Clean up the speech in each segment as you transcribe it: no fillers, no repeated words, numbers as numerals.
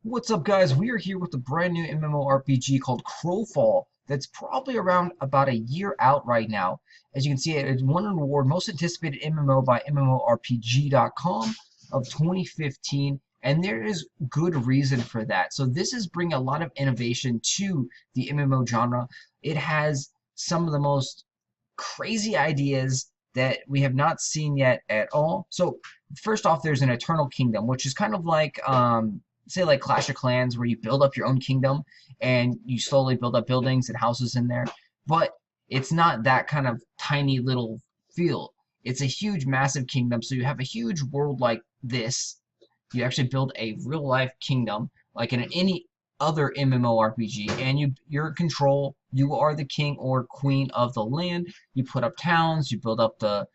What's up, guys? We are here with a brand new MMORPG called Crowfall that's probably around about a year out right now. As you can see, it won an award, Most Anticipated MMO by MMORPG.com of 2015, and there is good reason for that. So this is bringing a lot of innovation to the MMO genre. It has some of the most crazy ideas that we have not seen yet at all. So first off, there's an Eternal Kingdom, which is kind of like say like Clash of Clans, where you build up your own kingdom and you slowly build up buildings and houses in there. But it's not that kind of tiny little feel. It's a huge, massive kingdom. So you have a huge world like this. You actually build a real life kingdom like in any other MMORPG, and you're in control. You are the king or queen of the land. You put up towns. You build up the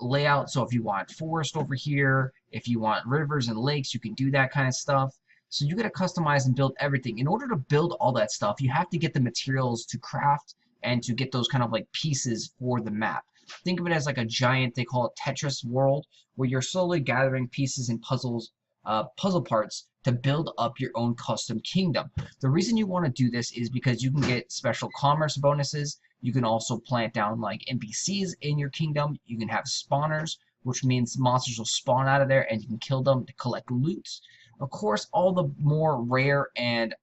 layout. So if you want forest over here, if you want rivers and lakes, you can do that kind of stuff. So you got to customize and build everything. In order to build all that stuff, you have to get the materials to craft and to get those kind of like pieces for the map. Think of it as like a giant, they call it Tetris world, where you're slowly gathering pieces and puzzle parts to build up your own custom kingdom. The reason you want to do this is because you can get special commerce bonuses. You can also plant down like NPCs in your kingdom. You can have spawners, which means monsters will spawn out of there and you can kill them to collect loot. Of course, all the more rare and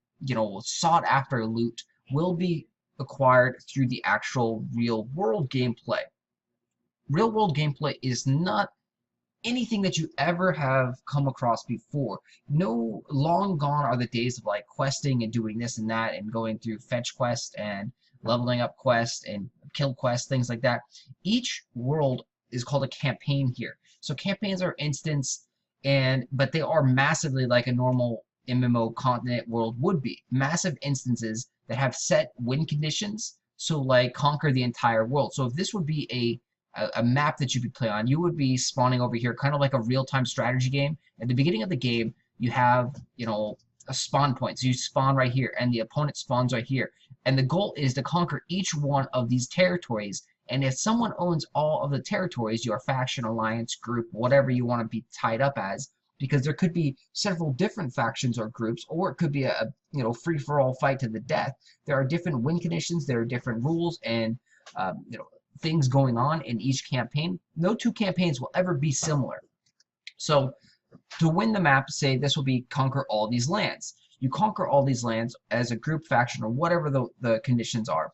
sought after loot will be acquired through the actual real world gameplay. Real world gameplay is not anything that you ever have come across before. No, long gone are the days of like questing and doing this and that and going through fetch quest and leveling up quest and kill quest, things like that. Each world is called a campaign here. So campaigns are instance, but they are massively like a normal MMO continent world would be. Massive instances that have set win conditions. So like conquer the entire world. So if this would be a map that you could play on, you would be spawning over here, kind of like a real-time strategy game. At the beginning of the game, you have, a spawn point. So you spawn right here, and the opponent spawns right here. And the goal is to conquer each one of these territories. And if someone owns all of the territories, your faction, alliance, group, whatever you want to be tied up as, because there could be several different factions or groups, or it could be a free-for-all fight to the death. There are different win conditions, there are different rules, and things going on in each campaign. No two campaigns will ever be similar. So to win the map, say this will be conquer all these lands. You conquer all these lands as a group, faction, or whatever the conditions are.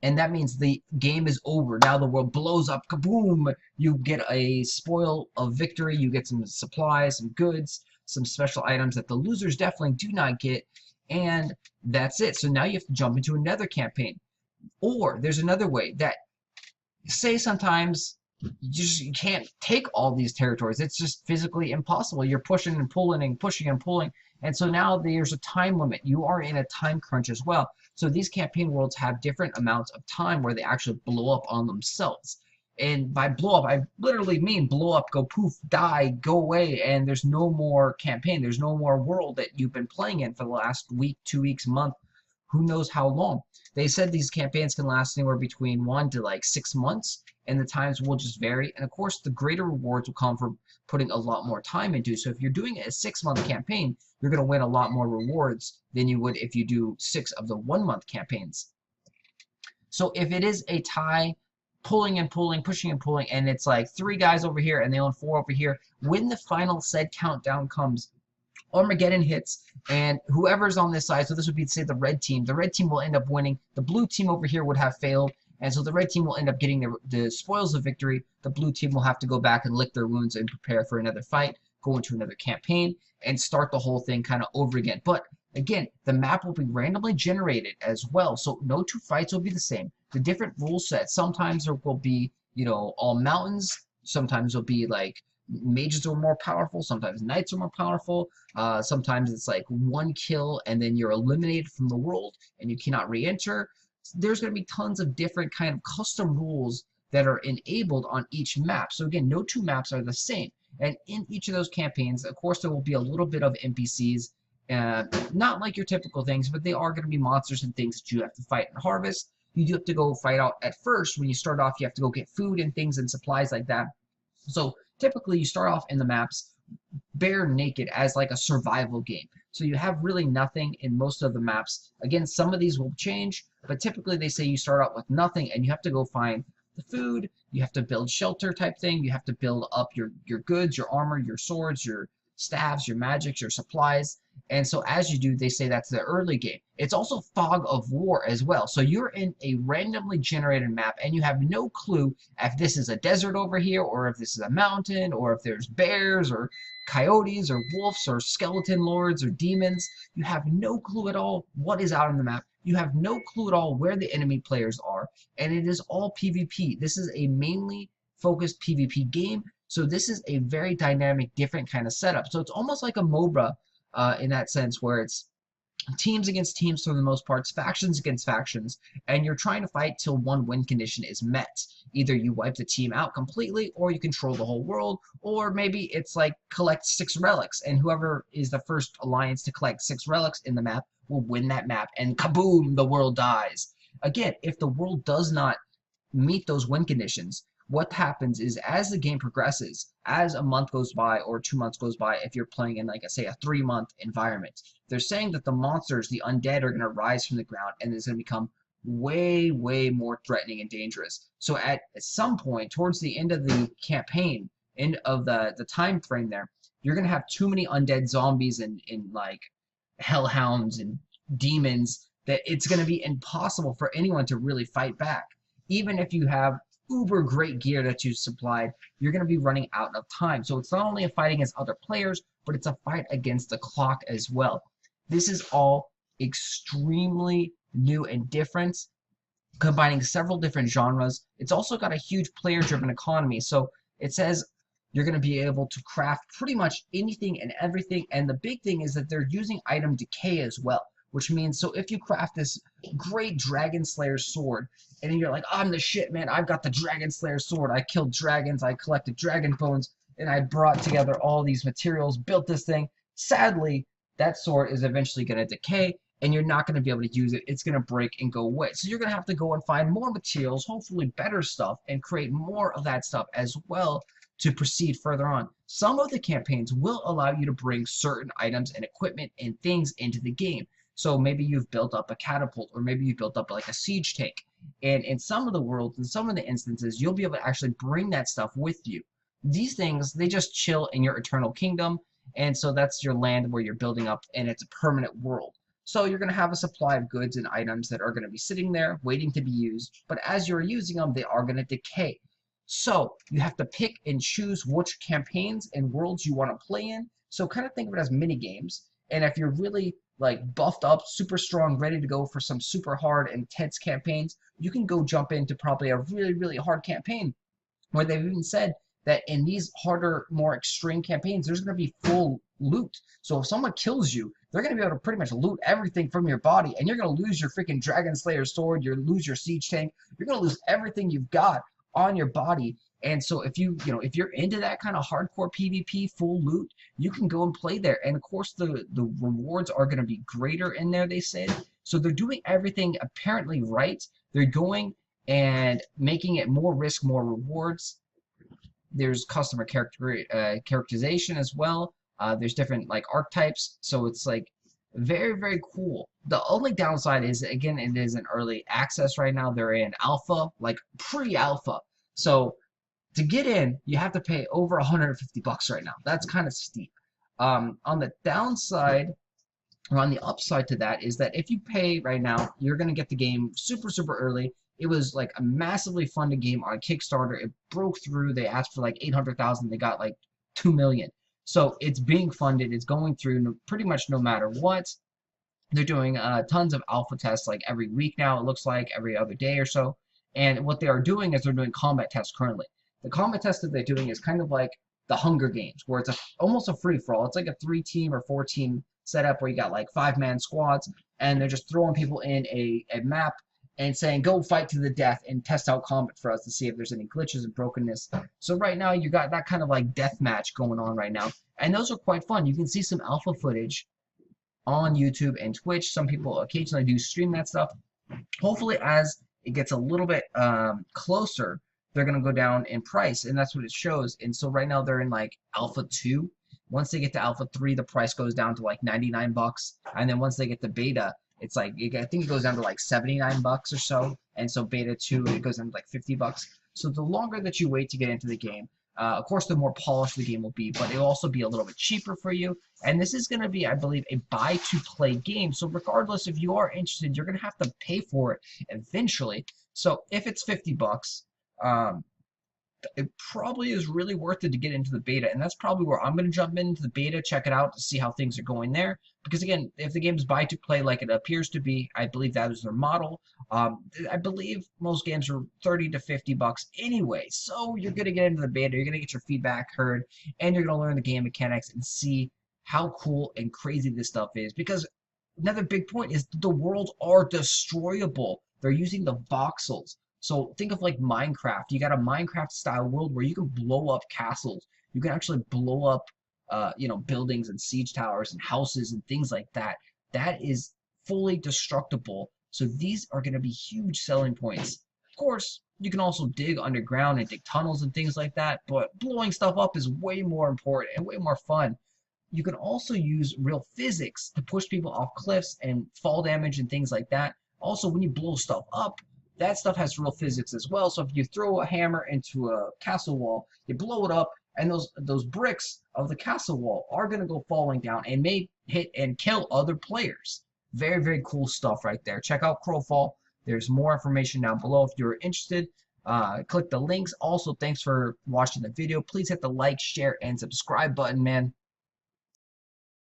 And that means the game is over. Now the world blows up, kaboom! You get a spoil of victory, you get some supplies, some goods, some special items that the losers definitely do not get, and that's it. So now you have to jump into another campaign. Or there's another way that, say sometimes you can't take all these territories. It's just physically impossible. You're pushing and pulling and pushing and pulling. And so now there's a time limit. You are in a time crunch as well. So these campaign worlds have different amounts of time where they actually blow up on themselves. And by blow up, I literally mean blow up, go poof, die, go away, and there's no more campaign. There's no more world that you've been playing in for the last week, 2 weeks, month, who knows how long. They said these campaigns can last anywhere between 1 to like 6 months, and the times will just vary. And of course, the greater rewards will come from putting a lot more time into. So if you're doing a 6-month campaign, you're going to win a lot more rewards than you would if you do 6 of the 1-month campaigns. So if it is a tie, pulling and pulling, pushing and pulling, and it's like 3 guys over here and they own 4 over here, when the final said countdown comes, Armageddon hits, and whoever's on this side, so this would be, say, the red team will end up winning. The blue team over here would have failed, and so the red team will end up getting the spoils of victory. The blue team will have to go back and lick their wounds and prepare for another fight, go into another campaign, and start the whole thing kind of over again. But again, the map will be randomly generated as well, so no 2 fights will be the same. The different rule sets, sometimes there will be, all mountains, sometimes it'll be like mages are more powerful, sometimes knights are more powerful, sometimes it's like 1 kill and then you're eliminated from the world and you cannot re-enter. There's going to be tons of different kind of custom rules that are enabled on each map. So again, no 2 maps are the same, and in each of those campaigns, of course, there will be a little bit of NPCs, not like your typical things, but they are going to be monsters and things that you have to fight and harvest. You do have to go fight out at first. When you start off, you have to go get food and things and supplies like that. So typically, you start off in the maps bare naked as like a survival game. So you have really nothing in most of the maps. Again, some of these will change, but typically they say you start out with nothing and you have to go find the food, you have to build shelter type thing, you have to build up your goods, your armor, your swords, your staves, your magics, your supplies. And so as you do, they say that's the early game. It's also fog of war as well. So you're in a randomly generated map and you have no clue if this is a desert over here or if this is a mountain or if there's bears or coyotes or wolves or skeleton lords or demons. You have no clue at all what is out on the map. You have no clue at all where the enemy players are, and it is all PvP. This is a mainly focused PvP game, so this is a very dynamic, different kind of setup. So it's almost like a MOBA in that sense, where it's teams against teams for the most part, factions against factions, and you're trying to fight till one win condition is met. Either you wipe the team out completely, or you control the whole world, or maybe it's like collect 6 relics, and whoever is the first alliance to collect 6 relics in the map will win that map, and kaboom, the world dies. Again, if the world does not meet those win conditions, what happens is as the game progresses, as a month goes by or 2 months goes by, if you're playing in like say a 3-month environment, they're saying that the monsters, the undead, are going to rise from the ground and it's going to become way, way more threatening and dangerous. So at some point towards the end of the campaign, end of the time frame there, you're going to have too many undead zombies and like hellhounds and demons that it's going to be impossible for anyone to really fight back. Even if you have uber great gear that you supplied, you're going to be running out of time. So it's not only a fight against other players, but it's a fight against the clock as well. This is all extremely new and different, combining several different genres. It's also got a huge player-driven economy. So it says you're going to be able to craft pretty much anything and everything. And the big thing is that they're using item decay as well, which means, so if you craft this great Dragon Slayer sword, and you're like, I'm the shit, man, I've got the Dragon Slayer sword, I killed dragons, I collected dragon bones, and I brought together all these materials, built this thing. Sadly, that sword is eventually going to decay, and you're not going to be able to use it. It's going to break and go away. So you're going to have to go and find more materials, hopefully better stuff, and create more of that stuff as well to proceed further on. Some of the campaigns will allow you to bring certain items and equipment and things into the game. So maybe you've built up a catapult, or maybe you've built up like a siege tank. And in some of the worlds, in some of the instances, you'll be able to actually bring that stuff with you. These things, they just chill in your eternal kingdom. And so that's your land where you're building up, and it's a permanent world. So you're going to have a supply of goods and items that are going to be sitting there waiting to be used. But as you're using them, they are going to decay. So you have to pick and choose which campaigns and worlds you want to play in. So kind of think of it as mini games. And if you're really like buffed up, super strong, ready to go for some super hard, intense campaigns, you can go jump into probably a really, really hard campaign, where they've even said that in these harder, more extreme campaigns, there's going to be full loot. So if someone kills you, they're going to be able to pretty much loot everything from your body, and you're going to lose your freaking Dragon Slayer sword, you lose your siege tank, you're going to lose everything you've got on your body. And so if if you're into that kind of hardcore PvP full loot, you can go and play there. And of course the rewards are going to be greater in there, they said. So they're doing everything apparently right. They're going and making it more risk, more rewards. There's customer characterization as well. There's different like archetypes. So it's like very, very cool. The only downside is, again, it is in early access right now. They're in alpha, like pre-alpha. So to get in, you have to pay over $150 right now. That's kind of steep. On the downside, or on the upside to that, is that if you pay right now, you're going to get the game super, super early. It was like a massively funded game on Kickstarter. It broke through. They asked for like 800,000. They got like 2 million. So it's being funded. It's going through pretty much no matter what. They're doing tons of alpha tests like every week now, it looks like, every other day or so. And what they are doing is they're doing combat tests currently. The combat test that they're doing is kind of like the Hunger Games, where it's almost a free-for-all. It's like a 3-team or 4-team setup where you got like 5-man squads, and they're just throwing people in a map and saying, go fight to the death and test out combat for us to see if there's any glitches and brokenness. So right now you got that kind of like death match going on right now. And those are quite fun. You can see some alpha footage on YouTube and Twitch. Some people occasionally do stream that stuff. Hopefully as it gets a little bit closer, they're going to go down in price, and that's what it shows. And so right now they're in like alpha 2. Once they get to Alpha 3, the price goes down to like 99 bucks. And then once they get to Beta, it's like, I think it goes down to like 79 bucks or so. And so Beta 2, it goes down to like 50 bucks. So the longer that you wait to get into the game, of course, the more polished the game will be, but it'll also be a little bit cheaper for you. And this is going to be, I believe, a buy-to-play game. So regardless, if you are interested, you're going to have to pay for it eventually. So if it's 50 bucks, it probably is really worth it to get into the beta, and that's probably where I'm going to jump into the beta, check it out to see how things are going there. Because again, if the game is buy to play like it appears to be, I believe that is their model. I believe most games are 30 to 50 bucks anyway, so you're going to get into the beta, you're going to get your feedback heard, and you're going to learn the game mechanics and see how cool and crazy this stuff is. Because another big point is the worlds are destroyable. They're using the voxels. So think of like Minecraft. You got a Minecraft style world where you can blow up castles. You can actually blow up, buildings and siege towers and houses and things like that. That is fully destructible. So these are going to be huge selling points. Of course, you can also dig underground and dig tunnels and things like that, but blowing stuff up is way more important and way more fun. You can also use real physics to push people off cliffs and fall damage and things like that. Also, when you blow stuff up, that stuff has real physics as well. So if you throw a hammer into a castle wall, you blow it up, and those bricks of the castle wall are going to go falling down and may hit and kill other players. Very, very cool stuff right there. Check out Crowfall. There's more information down below if you're interested. Click the links. Also, thanks for watching the video. Please hit the like, share, and subscribe button, man.